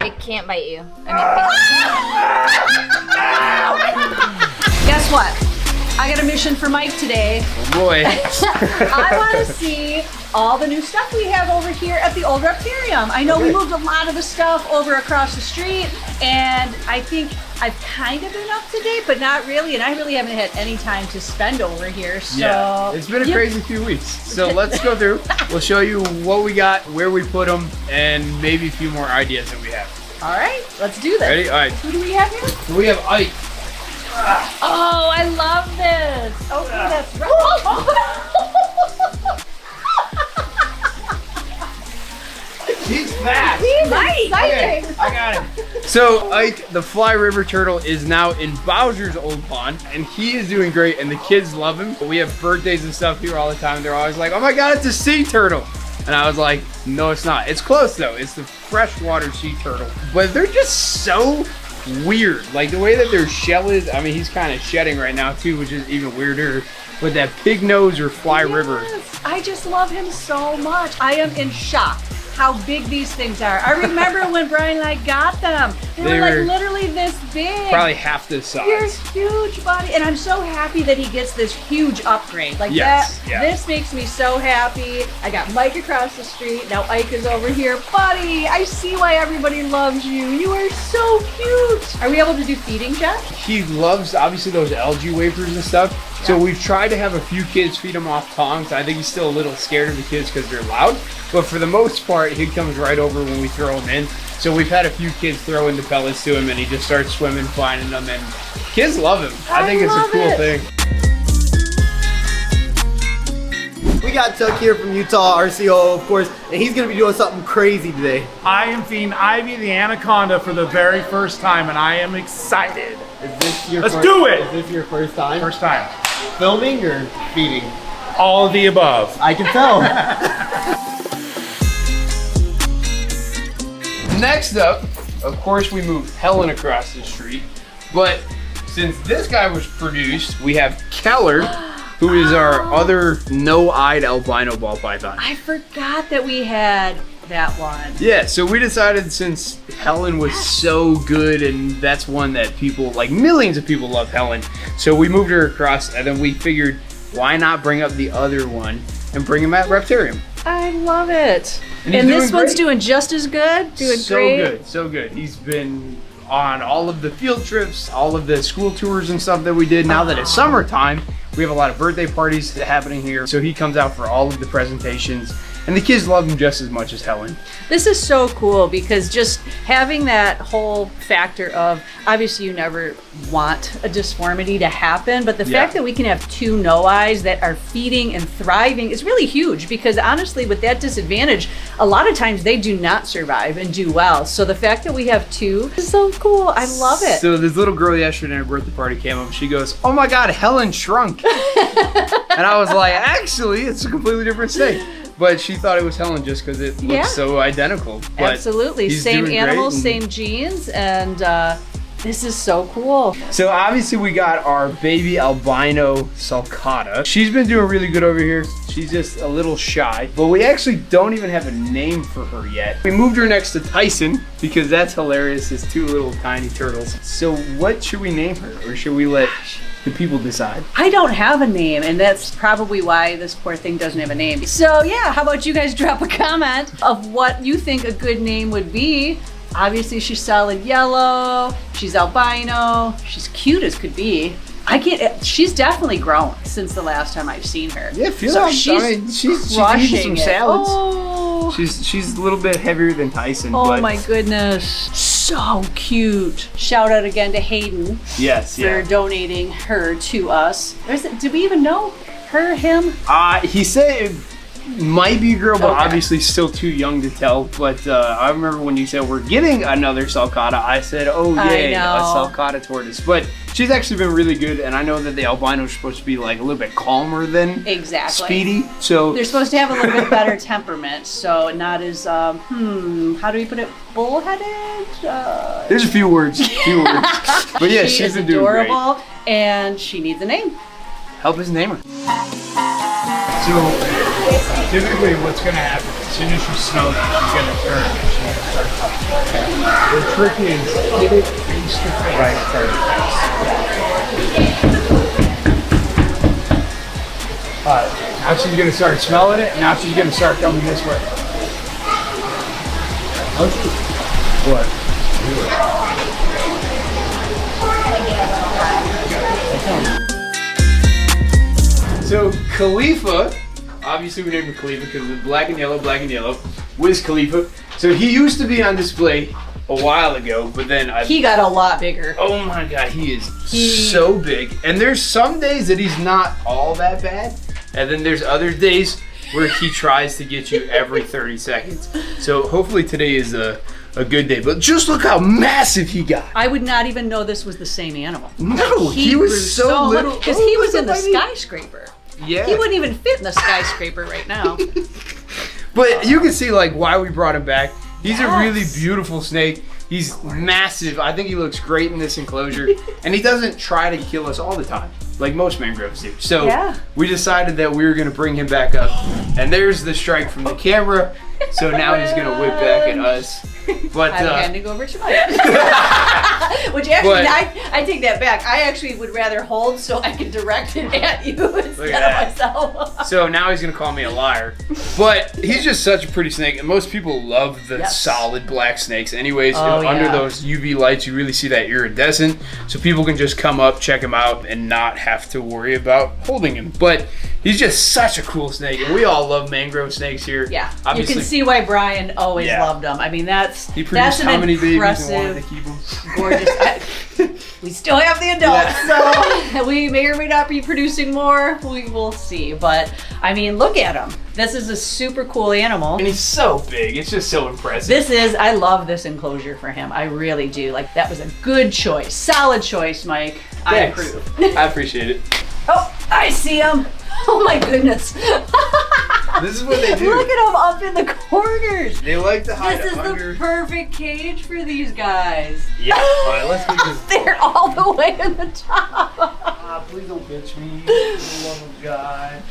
I can't bite you. Guess what? I got a mission for Mike today. Oh boy. I want to see all the new stuff we have over here at the old Reptarium. I know we moved a lot of the stuff over across the street, and I think I've kind of been up to date, but not really, and I really haven't had any time to spend over here, so. Yeah, it's been a crazy few weeks. So let's go through. We'll show you what we got, where we put them, and maybe a few more ideas that we have. All right, let's do this. Ready? All right. Who do we have here? We have Ike. Oh, I love this. Okay, that's right. He's fast. He's exciting. Okay, I got him. So Ike, the fly river turtle, is now in Bowser's old pond, and he is doing great, and the kids love him. We have birthdays and stuff here all the time. They're always like, oh my God, it's a sea turtle. And I was like, no, it's not. It's close though. It's the freshwater sea turtle. But they're just so weird. Like the way that their shell is, I mean, he's kind of shedding right now too, which is even weirder. With that pig nose or fly river. I just love him so much. I am in shock how big these things are. I remember when Brian and I got them. They were like literally this big. Probably half this size. You're huge, buddy. And I'm so happy that he gets this huge upgrade. Like this makes me so happy. I got Mike across the street. Now Ike is over here. Buddy, I see why everybody loves you. You are so cute. Are we able to do feeding, Jeff? He loves, obviously, those algae wafers and stuff. Yeah. So we've tried to have a few kids feed him off tongs. I think he's still a little scared of the kids because they're loud. But for the most part, he comes right over when we throw him in. So we've had a few kids throw in the pellets to him, and he just starts swimming, finding them, and kids love him. I think it's a cool thing. We got Tuck here from Utah, RCO, of course, and he's gonna be doing something crazy today. I am feeding Ivy the Anaconda for the very first time, and I am excited. Is this your Let's do it! Is this your first time? First time. Filming or feeding? All of the above. I can tell. Next up, of course, we moved Helen across the street, but since this guy was produced, we have Keller, who is our other no-eyed albino ball python. I forgot that we had that one. Yeah, so we decided since Helen was so good, and that's one that people, like millions of people love Helen, so we moved her across, and then we figured, why not bring up the other one and bring him at Reptarium? I love it. And this one's doing just as good, doing so great. Good, so good. He's been on all of the field trips, all of the school tours and stuff that we did. Now that it's summertime, we have a lot of birthday parties happening here. So he comes out for all of the presentations, and the kids love him just as much as Helen. This is so cool because just having that whole factor of, obviously you never want a disformity to happen, but the fact that we can have two no-eyes that are feeding and thriving is really huge, because honestly with that disadvantage, a lot of times they do not survive and do well. So the fact that we have two is so cool. I love it. So this little girl yesterday at her birthday party came up, she goes, oh my God, Helen shrunk. And I was like, actually, it's a completely different snake. But she thought it was Helen just because it looks so identical. But absolutely, same animals, same genes, and this is so cool. So obviously we got our baby albino sulcata. She's been doing really good over here. She's just a little shy, but we actually don't even have a name for her yet. We moved her next to Tyson because that's hilarious, his two little tiny turtles. So what should we name her, or should we let the people decide? I don't have a name, and that's probably why this poor thing doesn't have a name. So yeah, how about you guys drop a comment of what you think a good name would be. Obviously she's solid yellow, she's albino, she's cute as could be. She's definitely grown since the last time I've seen her. Yeah, she's crushing some salads. Oh. She's a little bit heavier than Tyson. Oh my goodness, so cute. Shout out again to Hayden. Yes, for donating her to us. Did we even know her, him? He said it might be a girl, but obviously still too young to tell. But I remember when you said we're getting another sulcata, I said, oh yay, a sulcata tortoise. But she's actually been really good, and I know that the albino is supposed to be like a little bit calmer than Speedy. So they're supposed to have a little bit better temperament, so not as how do we put it, bullheaded? There's a few words. But yeah, she's been doing great. Adorable, and she needs a name. Help us name her. So typically what's going to happen, as soon as she smells it, she's going to turn and she's The trick is hit it face to face. Right, Alright, now she's gonna start smelling it, and now she's gonna start coming this way. What? So Khalifa, obviously we named him Khalifa because of black and yellow, Wiz Khalifa. So he used to be on display a while ago, but then he got a lot bigger. Oh my God, he is so big. And there's some days that he's not all that bad, and then there's other days where he tries to get you every 30 seconds. So hopefully today is a good day. But just look how massive he got. I would not even know this was the same animal. No, he was so little. Because he was in the skyscraper. Yeah. He wouldn't even fit in the skyscraper right now. But you can see like why we brought him back. He's a really beautiful snake. He's massive. I think he looks great in this enclosure. And he doesn't try to kill us all the time, like most mangroves do. So we decided that we were gonna bring him back up. And there's the strike from the camera. So now he's gonna whip back at us. But I'm handing over to Mike. Which actually, I take that back. I actually would rather hold so I can direct it at you instead of myself. So now he's gonna call me a liar. But he's just such a pretty snake, and most people love the solid black snakes. Anyways, under those UV lights, you really see that iridescent. So people can just come up, check him out, and not have to worry about holding him. But he's just such a cool snake, and we all love mangrove snakes here. Yeah, obviously. You can see why Brian always loved them. I mean, he produced how many babies and wanted to keep them? Gorgeous. We still have the adults, so we may or may not be producing more. We will see. But I mean, look at him. This is a super cool animal. And he's so big. It's just so impressive. I love this enclosure for him. I really do. Like, that was a good choice. Solid choice, Mike. Thanks. I approve. I appreciate it. Oh, I see him. Oh my goodness. This is what they do. Look at them up in the corners. They like to hide This is under. the perfect cage for these guys. Yeah. All right, let's get this. They're all the way in the top. Please don't bitch me. For the love of God.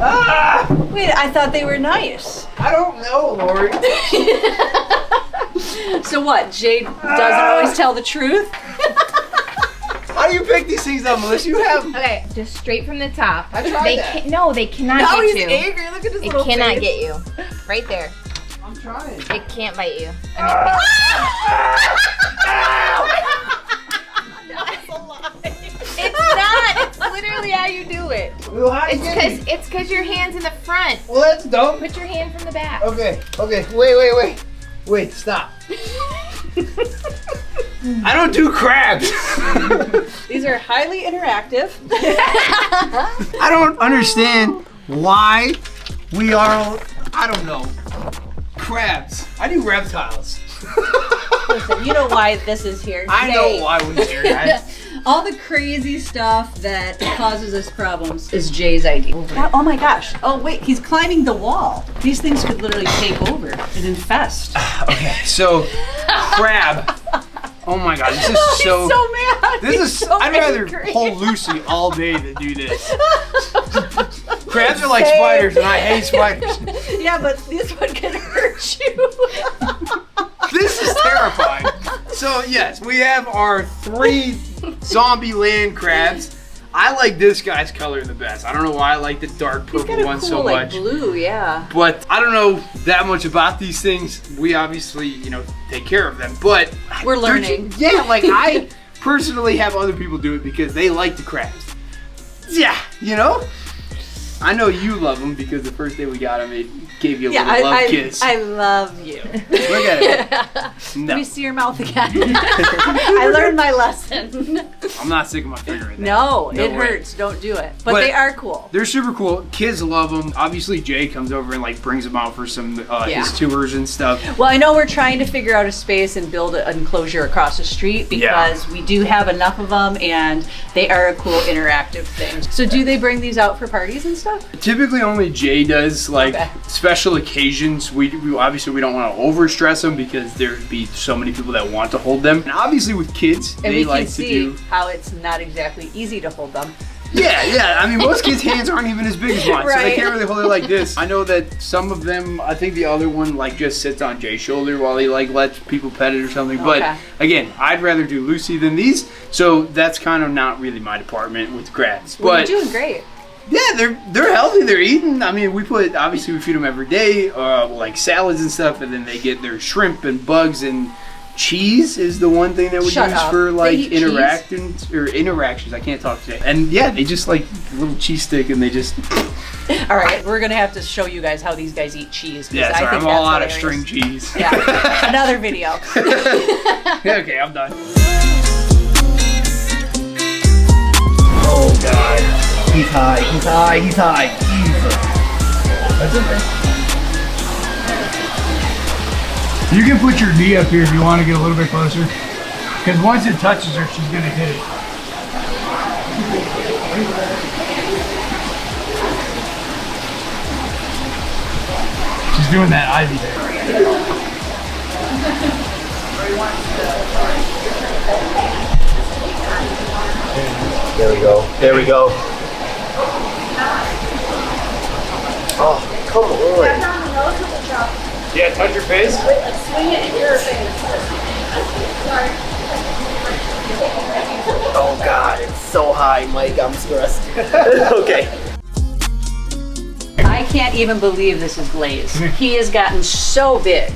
Ah! Wait, I thought they were nice. I don't know, Lori. So what? Jade doesn't always tell the truth? How do you pick these things up, Melissa? You have. Okay, just straight from the top. I tried that. No, they cannot Now get he's you. angry. Look at his little It cannot face. get you. Right there. I'm trying. It can't bite you. That's a lie. It's not. It's literally how you do it. Well, how do you get me? It's cause your hand's in the front. Well, that's dumb. Put your hand from the back. Okay. Wait, stop. I don't do crabs. These are highly interactive. I don't understand why we are, I don't know, crabs. I do reptiles. Listen, you know why this is here. I know why we're here, guys. All the crazy stuff that causes us problems is Jay's idea. Oh my gosh. Oh wait, he's climbing the wall. These things could literally take over and infest. Okay, so crab. Oh my God, this is He's so mad. This He's is. so I'd rather angry. hold Lucy all day than do this. Crabs are like spiders, and I hate spiders. Yeah, but this one can hurt you. This is terrifying. So yes, we have our 3 zombie land crabs. I like this guy's color the best. I don't know why I like the dark He's purple got a one cool, so like, much. blue, yeah. But I don't know that much about these things. We obviously, take care of them. But We're learning. Yeah, like I personally have other people do it because they like the crabs. Yeah, I know you love them because the first day we got them, it gave you a little love kiss. I love you. Look at it. No. Let me see your mouth again. I learned my lesson. I'm not sticking my finger in there. No, No it way. hurts. Don't do it. But they are cool. They're super cool. Kids love them. Obviously, Jay comes over and brings them out for some his tours and stuff. Well, I know we're trying to figure out a space and build an enclosure across the street because we do have enough of them and they are a cool interactive thing. So do they bring these out for parties and stuff? Typically, only Jay does special occasions. We obviously we don't want to overstress them because there'd be so many people that want to hold them. And obviously, with kids, And they we like can to see do. how it's not exactly easy to hold them. Yeah. I mean, most kids' hands aren't even as big as mine, so they Right. can't really hold it like this. I know that some of them, I think the other one like just sits on Jay's shoulder while he like lets people pet it or something. But Okay. again, I'd rather do Lucy than these, so that's kind of not really my department with grads. Well, But you're doing great. yeah, they're healthy. They're eating. I mean, we feed them every day, like salads and stuff, and then they get their shrimp and bugs and cheese is the one thing that we Shut use up. for They like eat interactions. I can't talk today. And yeah, they just like a little cheese stick and they just All right, we're gonna have to show you guys how these guys eat cheese. 'Cause yeah. I Sorry, think I'm all that's out of hilarious. string cheese. Yeah, another video. Okay, I'm done. Oh God. He's high. Jesus. That's okay. You can put your knee up here if you want to get a little bit closer. Because once it touches her, she's going to hit it. She's doing that ivy there. There we go. Oh, come on. Yeah, touch your face. Oh God, it's so high, Mike. I'm stressed. Okay. I can't even believe this is Glaze. He has gotten so big.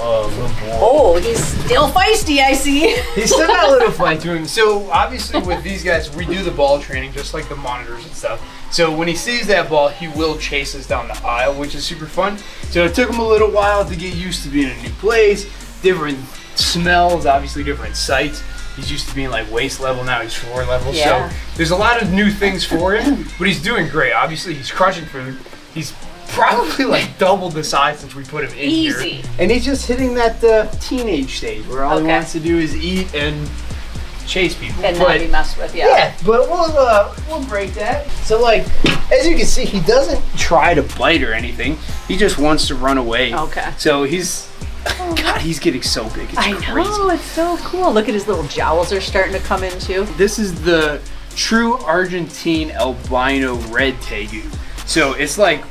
Oh, good boy. Oh, he's still feisty, I see. He's still got a little fight to him. So obviously with these guys, we do the ball training just like the monitors and stuff. So when he sees that ball, he will chase us down the aisle, which is super fun. So it took him a little while to get used to being in a new place, different smells, obviously different sights. He's used to being like waist level, now he's floor level. Yeah. So there's a lot of new things for him, but he's doing great. Obviously he's crushing food. He's probably like doubled the size since we put him in here. Easy. And he's just hitting that teenage stage where all he Okay. wants to do is eat and chase people. And not be messed with, yeah. Yeah, but we'll break that. So like, as you can see, he doesn't try to bite or anything. He just wants to run away. Okay. So God, he's getting so big. It's I crazy. know, it's so cool. Look at his little jowls are starting to come in too. This is the true Argentine Albino Red Tegu. So it's like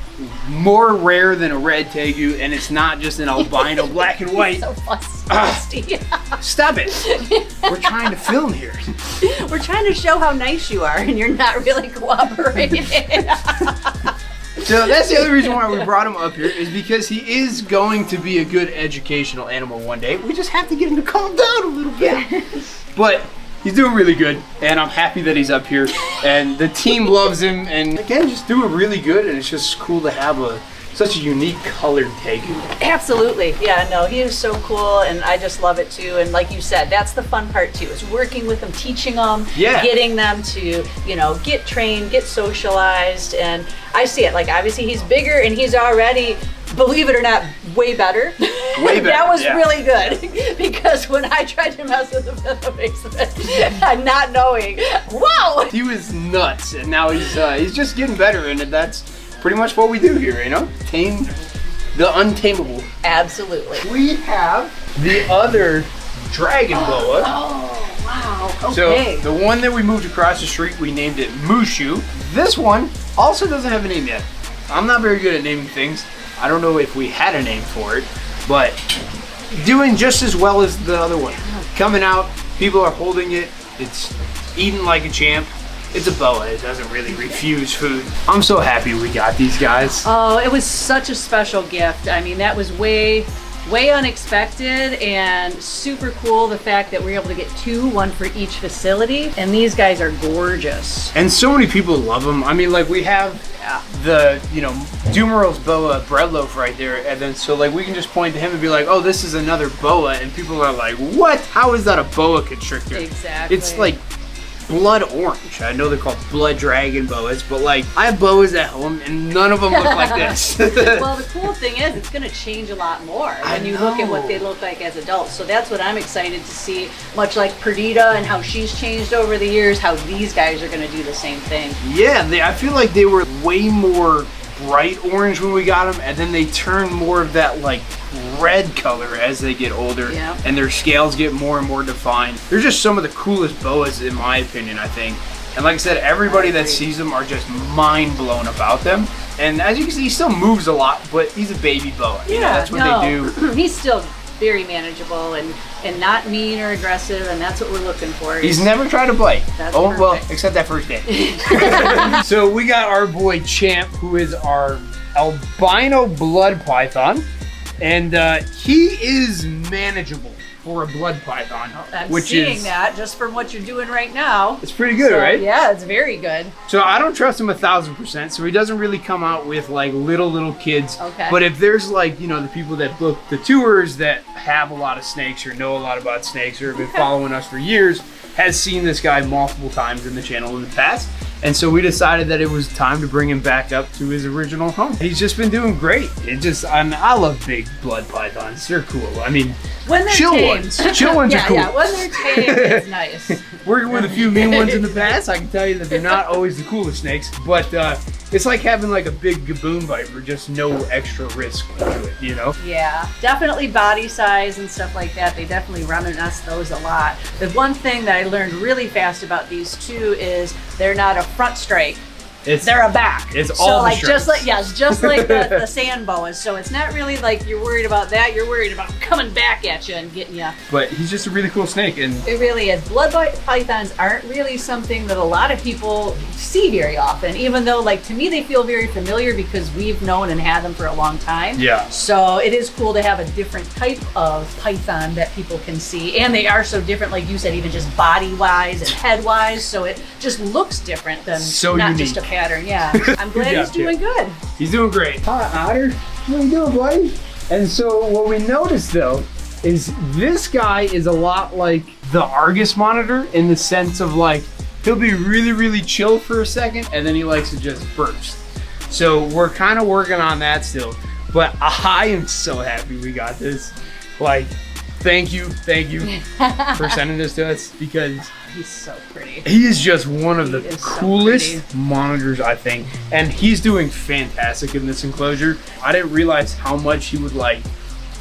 more rare than a Red Tegu, and it's not just an albino black and white. So feisty. Stop it. We're trying to film here. We're trying to show how nice you are, and you're not really cooperating. So that's the other reason why we brought him up here, is because he is going to be a good educational animal one day. We just have to get him to calm down a little bit. But he's doing really good, and I'm happy that he's up here. And the team loves him, and again, just doing really good. And it's just cool to have such a unique colored Tegu. Absolutely. Yeah, no, he is so cool, and I just love it too. And like you said, that's the fun part too, is working with them, teaching them, Yeah. getting them to, get trained, get socialized. And I see it. Like, obviously he's bigger, and he's already, believe it or not, way better. Way better, That was yeah. really good, because when I tried to mess with him in the basement, not knowing, whoa! He was nuts, and now he's just getting better, and that's pretty much what we do here, tame the untamable. Absolutely. We have the other dragon boa. Oh, wow. So Okay. the one that we moved across the street, we named it Mushu. This one also doesn't have a name yet. I'm not very good at naming things. I don't know if we had a name for it, but doing just as well as the other one. Coming out, people are holding it. It's eating like a champ. It's a boa. It doesn't really refuse food. I'm so happy we got these guys. Oh, it was such a special gift. I mean, that was way unexpected and super cool. The fact that we were able to get one for each facility, and these guys are gorgeous. And so many people love them. I mean, like, we have the, Dumeral's boa bread loaf right there, and then so like we can just point to him and be like, oh, this is another boa, and people are like, what? How is that a boa constrictor? Exactly. It's like blood orange. I know they're called blood dragon boas, but like, I have boas at home and none of them look like this. Well, the cool thing is it's going to change a lot more when you look at what know. they look like as adults. So that's what I'm excited to see, much like Perdita and how she's changed over the years, how these guys are going to do the same thing. Yeah, I feel like they were way more bright orange when we got them, and then they turn more of that like red color as they get older, Yeah. and their scales get more and more defined. They're just some of the coolest boas in my opinion, I think. And like I said, everybody that sees them are just mind blown about them. And as you can see, he still moves a lot, but he's a baby boa. You know, that's what they do. He's still very manageable and not mean or aggressive, and that's what we're looking for. He's never tried to bite. That's well, perfect. except that first day. So we got our boy Champ, who is our albino blood python, and he is manageable for a blood python. I'm which seeing is that just from what you're doing right now. it's pretty good, So, right? Yeah, it's very good. So I don't trust him 1,000%. So he doesn't really come out with like little kids. Okay. But if there's like, you know, the people that book the tours that have a lot of snakes or know a lot about snakes or have been following us for years, has seen this guy multiple times in the channel in the past. And so we decided that it was time to bring him back up to his original home. He's just been doing great. I love big blood pythons. They're cool. I mean, When they're chill tamed. ones. Chill ones are cool. Yeah, when they're tamed, it's nice. Working with a few mean ones in the past, I can tell you that they're not always the coolest snakes, but it's like having like a big gaboon bite for just no extra risk to it, you know? Yeah, definitely body size and stuff like that. They definitely reminisce those a lot. The one thing that I learned really fast about these two is they're not a front strike. They're a back. It's so all the like just stripes. like just like the sand boas. So it's not really like you're worried about that. You're worried about coming back at you and getting you. But he's just a really cool snake, and It really is. Blood pythons aren't really something that a lot of people see very often, even though like to me they feel very familiar because we've known and had them for a long time. Yeah. So it is cool to have a different type of python that people can see. And they are so different, like you said, even just body wise and head wise. So it just looks different than So not unique. just a pattern. Yeah. I'm glad job, he's doing good. he's doing great. Hi, Otter. How you doing, buddy? And so what we noticed though is this guy is a lot like the Argus monitor in the sense of like he'll be really chill for a second and then he likes to just burst. So we're kind of working on that still, but I am so happy we got this. Like, thank you for sending this to us because He's so pretty. he is just one of He the is so coolest pretty. monitors, I think. And he's doing fantastic in this enclosure. I didn't realize how much he would like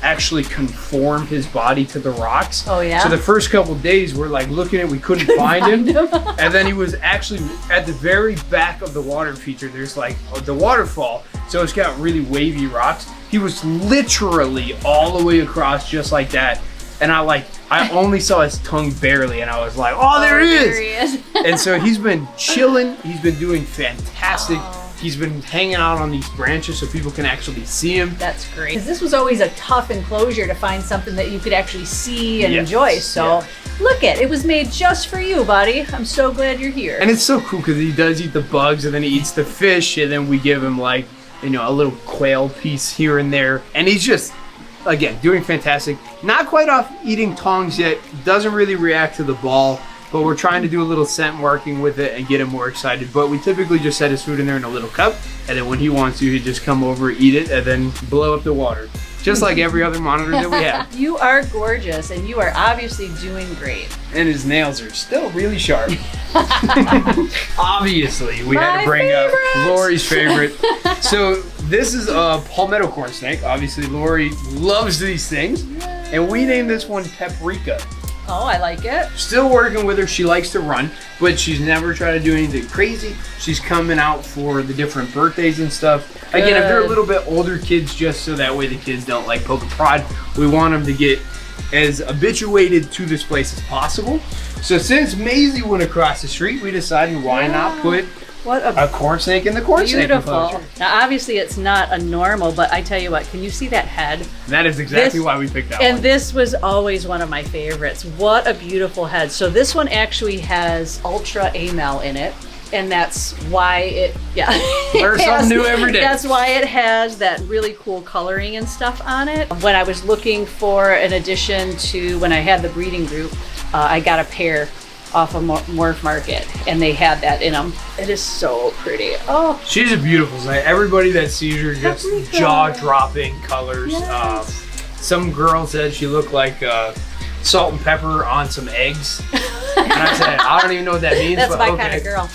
actually conform his body to the rocks. Oh, yeah? So the first couple days we're like looking at, we couldn't find him. And then he was actually at the very back of the water feature. There's like the waterfall. So it's got really wavy rocks. He was literally all the way across just like that. And I only saw his tongue barely, and I was like, oh, there he is. And so he's been chilling. He's been doing fantastic. He's been hanging out on these branches so people can actually see him. That's great. Because this was always a tough enclosure to find something that you could actually see and Yes. enjoy. So look it was made just for you, buddy. I'm so glad you're here. And it's so cool because he does eat the bugs, and then he eats the fish, and then we give him like, you know, a little quail piece here and there. And he's just, again, doing fantastic. Not quite off eating tongs yet. Doesn't really react to the ball, but we're trying to do a little scent marking with it and get him more excited. But we typically just set his food in there in a little cup, and then when he wants to, he'd just come over, eat it, and then blow up the water. Just like every other monitor that we have. You are gorgeous, and you are obviously doing great. And his nails are still really sharp. Obviously, we had My to bring favorite. up Lori's favorite. So this is a palmetto corn snake. Obviously, Lori loves these things. And we named this one Paprika. Oh, I like it. Still working with her. She likes to run, but she's never tried to do anything crazy. She's coming out for the different birthdays and stuff. Again, if they're a Good. little bit older kids, just so that way the kids don't like poke and prod, we want them to get as habituated to this place as possible. So since Maisie went across the street, we decided why not put What a corn snake in the corn snake beautiful. enclosure. Now, obviously, it's not a normal, but I tell you what, can you see that head? That is exactly This- why we picked that And one. this was always one of my favorites. What a beautiful head. So this one actually has ultra amel in it. And that's why it, Learn something new every day. That's why it has that really cool coloring and stuff on it. When I was looking for an addition to, when I had the breeding group, I got a pair off of Morph Market, and they had that in them. It is so pretty. Oh, She's a beautiful snake. Everybody that sees her just Paprika. jaw-dropping colors. Yes. Some girl said she looked like salt and pepper on some eggs. And I said, I don't even know what that means, that's but my okay. kind of girl.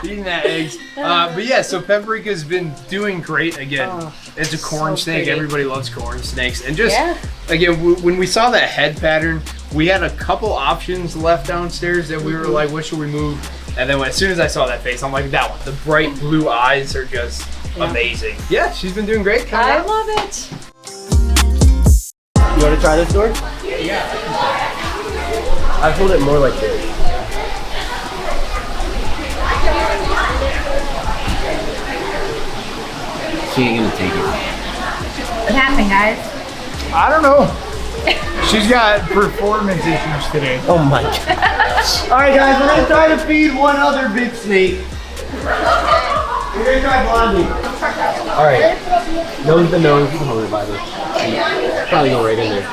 Eating that eggs. But yeah, so Paprika's been doing great again. Oh, It's a corn so snake. pretty. Everybody loves corn snakes. And just, Yeah. again, when we saw that head pattern, We had a couple options left downstairs that we were like, what should we move? And then as soon as I saw that face, I'm like, that one. The bright blue eyes are just amazing. Yeah, she's been doing great. I love it. You want to try this door? Yeah. I hold it more like this. She ain't gonna take it. What happened, guys? I don't know. She's got performance issues today. Oh my god. Alright guys, we're gonna try to feed one other big snake. We're gonna try Blondie. Alright. Nose to nose. You can hold it by this. Probably go right in there.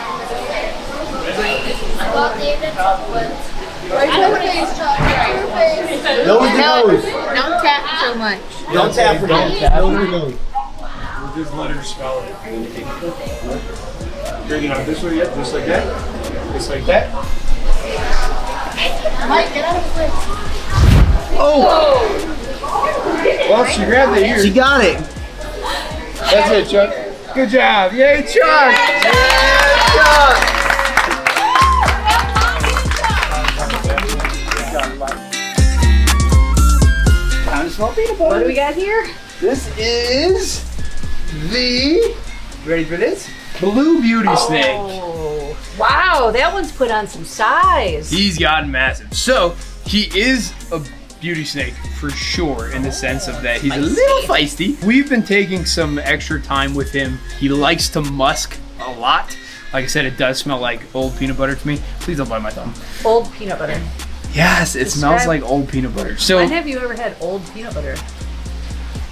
Nose to nose. Don't tap so much. Don't tap for nose. Nose to nose. We'll just let her smell it. Bring it on this way yet, just like that. Just like that. Mike, get out of the way. Oh! Well, she grabbed the ear. She got it. That's it, Chuck. Good job. Yay, Chuck! Time to smell peanut butter. What do we got here? This is the, ready for this? Blue beauty snake. Oh, wow, that one's put on some size. He's gotten massive. So he is a beauty snake for sure, in the sense of that he's a little feisty. We've been taking some extra time with him. He likes to musk a lot. Like I said, it does smell like old peanut butter to me. Please don't bite my thumb. Old peanut butter. Yes, it smells like old peanut butter. So When have you ever had old peanut butter?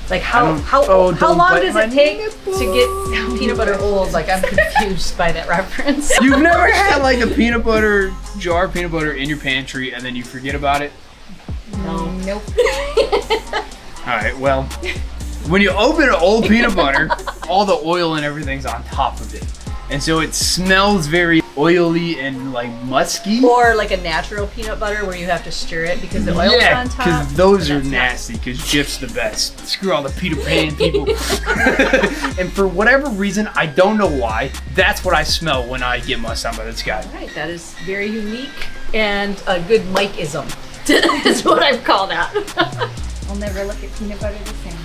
Like how don't- how oh, how don't long bite does my it take to get peanut butter old? Like I'm confused by that reference. you've never had like a peanut butter jar of peanut butter in your pantry and then you forget about it? No. Nope. All right, well, when you open an old peanut butter, all the oil and everything's on top of it. And so it smells very oily and like musky. Or like a natural peanut butter where you have to stir it because the oil's Yeah, on top. because those but are that's not- nasty, because Jif's the best. Screw all the Peter Pan people. And for whatever reason, I don't know why, that's what I smell when I get musked on by this guy. All right, that is very unique and a good Mike-ism. That's what I've called that. I'll never look at peanut butter the same.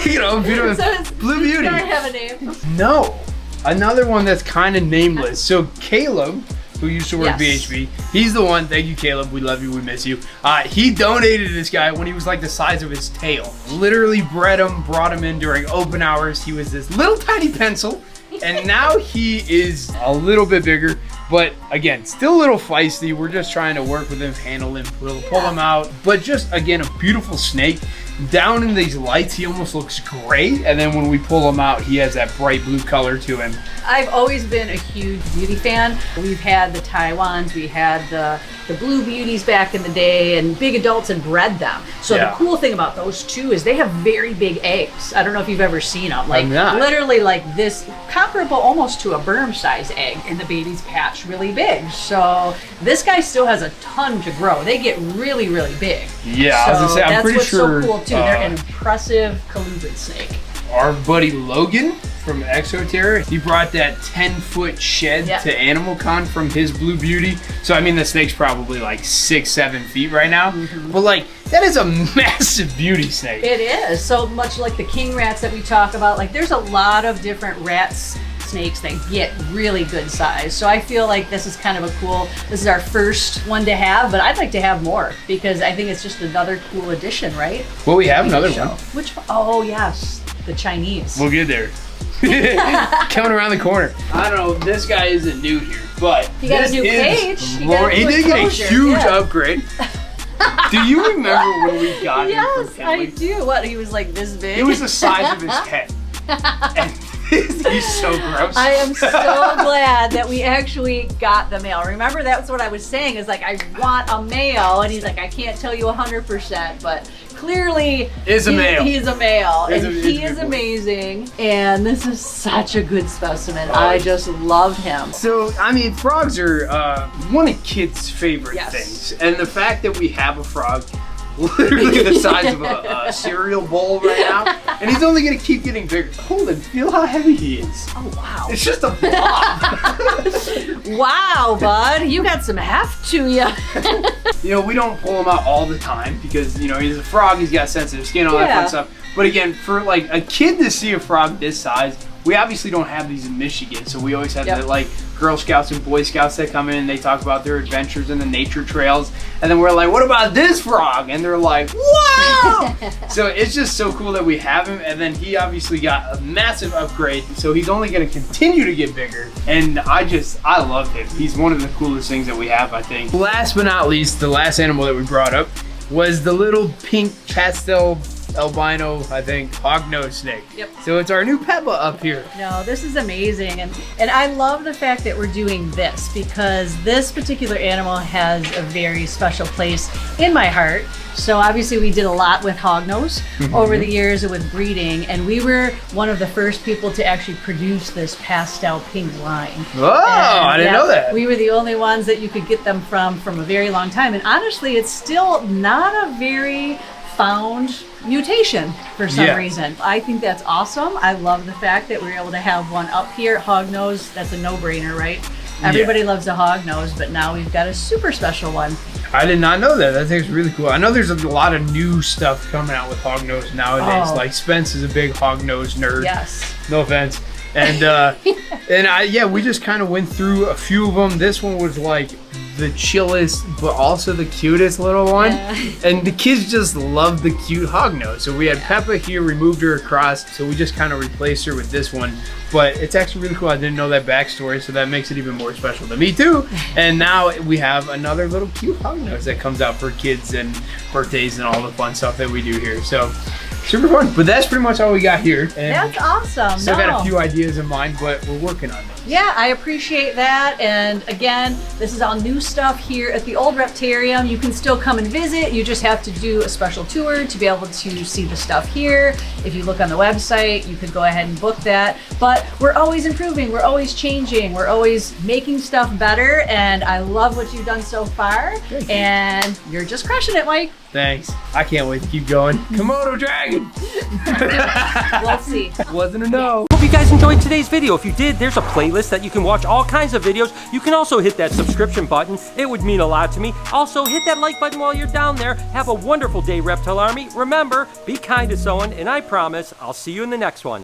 You know, beautiful. So it's- Blue Beauty. Does it have a name? No. Another one that's kind of nameless. So Caleb, who used to work Yes. BHB, he's the one. Thank you, Caleb. We love you. We miss you. He donated this guy when he was like the size of his tail. Literally bred him, brought him in during open hours. He was this little tiny pencil. And now he is a little bit bigger. But again, still a little feisty. We're just trying to work with him, handle him, pull him out. But just, again, a beautiful snake. Down in these lights, he almost looks gray. And then when we pull him out, he has that bright blue color to him. I've always been a huge beauty fan. We've had the Taiwans, we had the blue beauties back in the day, and big adults and bred them. So Yeah. the cool thing about those two is they have very big eggs. I don't know if you've ever seen them. Like I've not. literally like this, comparable almost to a berm size egg, and the babies hatch really big. So this guy still has a ton to grow. They get really, really big. Yeah, I was gonna say, I'm that's pretty what's sure so cool too. They're an impressive colubrid snake. our buddy Logan from Exoterra, he brought that 10-foot shed to AnimalCon from his Blue Beauty. So I mean, the snake's probably like 6-7 feet right now, but like that is a massive beauty snake. It is. So much like the king rats that we talk about, like there's a lot of different snakes that get really good size. So I feel like this is kind of a cool, this is our first one to have, but I'd like to have more because I think it's just another cool addition, right? Well, we have another one. Which one? Oh yes, the Chinese. We'll get there. Coming around the corner. I don't know, this guy isn't new here, but He got a this new is cage. He got Lord, a he new did get a enclosure, huge yeah. upgrade. Do you remember when we got him Yes, from I Kelly? do. What? He was like this big. It was the size of his head. And he's so gross. I am so glad that we actually got the male. Remember, that's what I was saying is like, I want a male. And he's like, I can't tell you 100%, but clearly Is a male. He's a male. Is And a- he is a is good boy. amazing. And this is such a good specimen. I just love him. So, I mean, frogs are one of kids' favorite Yes. things. And the fact that we have a frog literally the size of a cereal bowl right now, and he's only going to keep getting bigger. Hold it, feel how heavy he is. Oh, wow. It's just a blob. Wow, bud, you got some heft to you. You know, we don't pull him out all the time because, you know, he's a frog, he's got sensitive skin, all that fun stuff. But again, for like a kid to see a frog this size, we obviously don't have these in Michigan, so we always have the like Girl Scouts and Boy Scouts that come in and they talk about their adventures in the nature trails, and then we're like, what about this frog? And they're like, wow! So it's just so cool that we have him, and then he obviously got a massive upgrade, so he's only going to continue to get bigger, and I love him. He's one of the coolest things that we have, I think. Last but not least, the last animal that we brought up was the little pink pastel albino, I think, hognose snake. Yep. So it's our new Pebba up here. No, this is amazing, and I love the fact that we're doing this because this particular animal has a very special place in my heart. So obviously we did a lot with hognose over the years with breeding, and we were one of the first people to actually produce this pastel pink line. Oh, I didn't know that. We were the only ones that you could get them from a very long time, and honestly, it's still not a very found mutation for some reason. I think that's awesome. I love the fact that we're able to have one up here. Hognose, that's a no-brainer, right? Everybody loves a hognose, but now we've got a super special one. I did not know that. That thing's really cool. I know there's a lot of new stuff coming out with hognose nowadays. Like Spence is a big hognose nerd. Yes. No offense. And we just kind of went through a few of them. This one was like the chillest, but also the cutest little one. And the kids just love the cute hognose. So we had Peppa here, we moved her across, so we just kind of replaced her with this one. But it's actually really cool. I didn't know that backstory, so that makes it even more special to me too. And now we have another little cute hognose that comes out for kids and birthdays and all the fun stuff that we do here. So super fun. But that's pretty much all we got here. And that's awesome. Still got a few ideas in mind, but we're working on them. Yeah, I appreciate that. And again, this is all new stuff here at the old Reptarium. You can still come and visit. You just have to do a special tour to be able to see the stuff here. If you look on the website, you could go ahead and book that. But we're always improving. We're always changing. We're always making stuff better. And I love what you've done so far. And you're just crushing it, Mike. Thanks. I can't wait to keep going. Komodo dragon. We'll see. Wasn't a no. Hope you guys enjoyed today's video. If you did, there's a playlist that you can watch all kinds of videos. You can also hit that subscription button. It would mean a lot to me. Also, hit that like button while you're down there. Have a wonderful day, Reptile Army. Remember, be kind to someone, and I promise I'll see you in the next one.